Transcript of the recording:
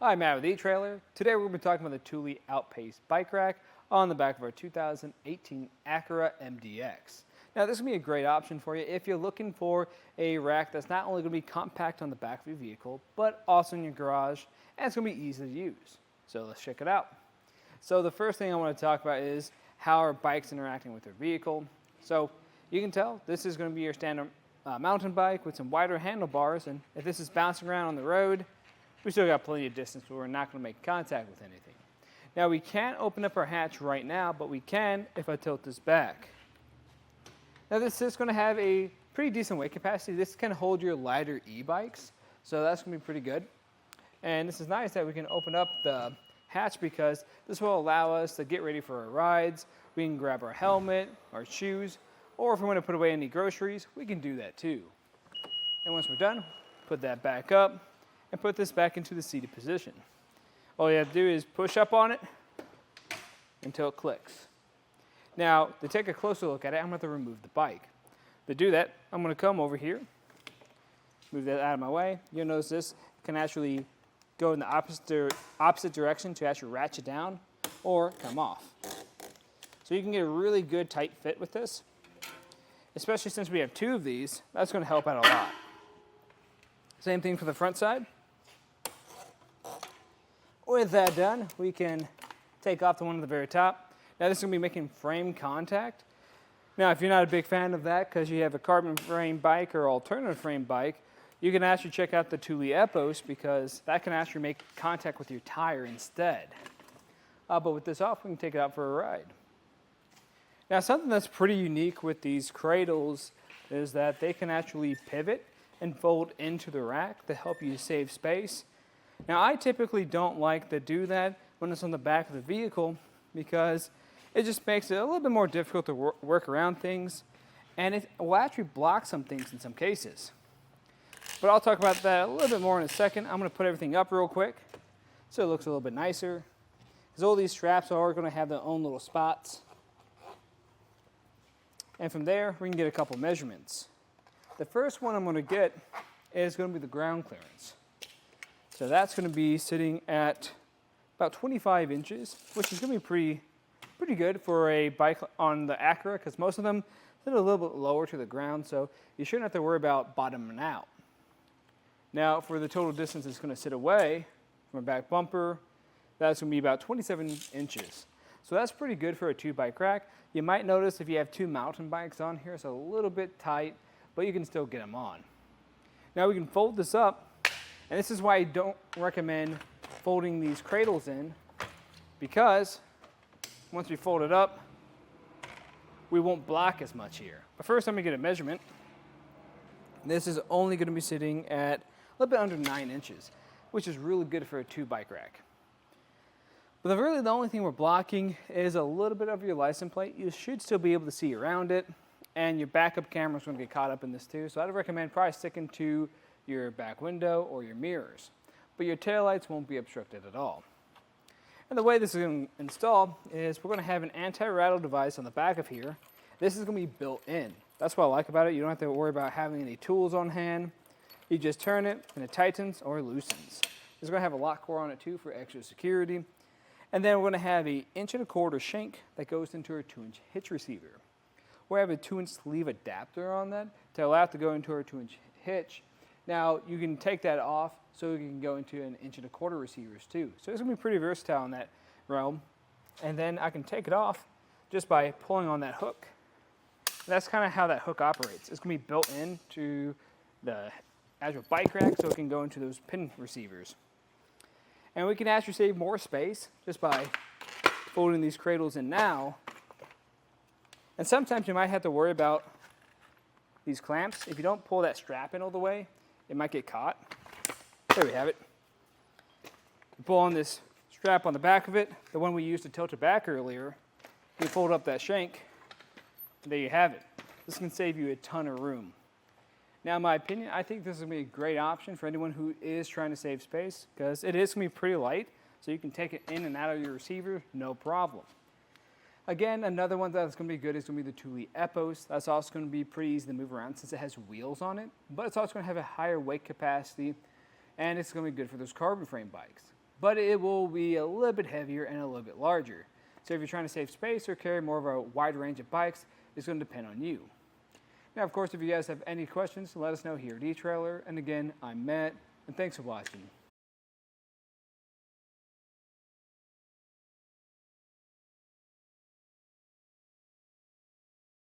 Hi, Matt with eTrailer. Today we're going to be talking about the Thule OutPace bike rack on the back of our 2018 Acura MDX. Now this is going to be a great option for you if you're looking for a rack that's not only going to be compact on the back of your vehicle, but also in your garage, and it's going to be easy to use. So let's check it out. So the first thing I want to talk about is how our bike's interacting with your vehicle. So you can tell this is going to be your standard mountain bike with some wider handlebars, and if this is bouncing around on the road, we still got plenty of distance where we're not going to make contact with anything. Now we can't open up our hatch right now, but we can if I tilt this back. Now this is going to have a pretty decent weight capacity. This can hold your lighter e-bikes, so that's going to be pretty good. And this is nice that we can open up the hatch because this will allow us to get ready for our rides. We can grab our helmet, our shoes, or if we want to put away any groceries, we can do that too. And once we're done, put that back up and put this back into the seated position. All you have to do is push up on it until it clicks. Now, to take a closer look at it, I'm going to remove the bike. To do that, I'm going to come over here, move that out of my way. You'll notice this can actually go in the opposite direction to actually ratchet down or come off. So you can get a really good tight fit with this, especially since we have two of these. That's going to help out a lot. Same thing for the front side. With that done, we can take off the one at the very top. Now this is going to be making frame contact. Now if you're not a big fan of that because you have a carbon frame bike or alternative frame bike, you can actually check out the Thule OutPace because that can actually make contact with your tire instead. But with this off, we can take it out for a ride. Now something that's pretty unique with these cradles is that they can actually pivot and fold into the rack to help you save space. Now I typically don't like to do that when it's on the back of the vehicle because it just makes it a little bit more difficult to work around things, and it will actually block some things in some cases. But I'll talk about that a little bit more in a second. I'm going to put everything up real quick so it looks a little bit nicer, because all these straps are going to have their own little spots. And from there we can get a couple measurements. The first one I'm going to get is going to be the ground clearance. So that's going to be sitting at about 25 inches, which is going to be pretty good for a bike on the Acura because most of them sit a little bit lower to the ground, so you shouldn't have to worry about bottoming out. Now for the total distance it's going to sit away from a back bumper, that's going to be about 27 inches. So that's pretty good for a two bike rack. You might notice if you have two mountain bikes on here, it's a little bit tight, but you can still get them on. Now we can fold this up. And this is why I don't recommend folding these cradles in, because once we fold it up, we won't block as much here. But first I'm going to get a measurement. This is only going to be sitting at a little bit under 9 inches, which is really good for a two bike rack. But really the only thing we're blocking is a little bit of your license plate. You should still be able to see around it, and your backup camera is going to get caught up in this too. So I'd recommend probably sticking to your back window or your mirrors, but your taillights won't be obstructed at all. And the way this is going to install is we're going to have an anti-rattle device on the back of here. This is going to be built in. That's what I like about it. You don't have to worry about having any tools on hand. You just turn it and it tightens or loosens. It's going to have a lock core on it too for extra security. And then we're going to have an 1.25" shank that goes into our 2-inch hitch receiver. We have a 2-inch sleeve adapter on that to allow it to go into our 2-inch hitch. Now, you can take that off so you can go into an 1.25" receivers too. So it's going to be pretty versatile in that realm. And then I can take it off just by pulling on that hook. That's kind of how that hook operates. It's going to be built into the actual bike rack so it can go into those pin receivers. And we can actually save more space just by folding these cradles in now. And sometimes you might have to worry about these clamps. If you don't pull that strap in all the way, it might get caught. There we have it. You pull on this strap on the back of it, the one we used to tilt it back earlier. You fold up that shank, and there you have it. This can save you a ton of room. Now, in my opinion, I think this is going to be a great option for anyone who is trying to save space because it is going to be pretty light, so you can take it in and out of your receiver, no problem. Again, another one that's going to be good is going to be the Thule OutPace. That's also going to be pretty easy to move around since it has wheels on it, but it's also going to have a higher weight capacity, and it's going to be good for those carbon frame bikes. but it will be a little bit heavier and a little bit larger. So if you're trying to save space or carry more of a wide range of bikes, it's going to depend on you. Now, of course, if you guys have any questions, let us know here at eTrailer. And again, I'm Matt, and thanks for watching.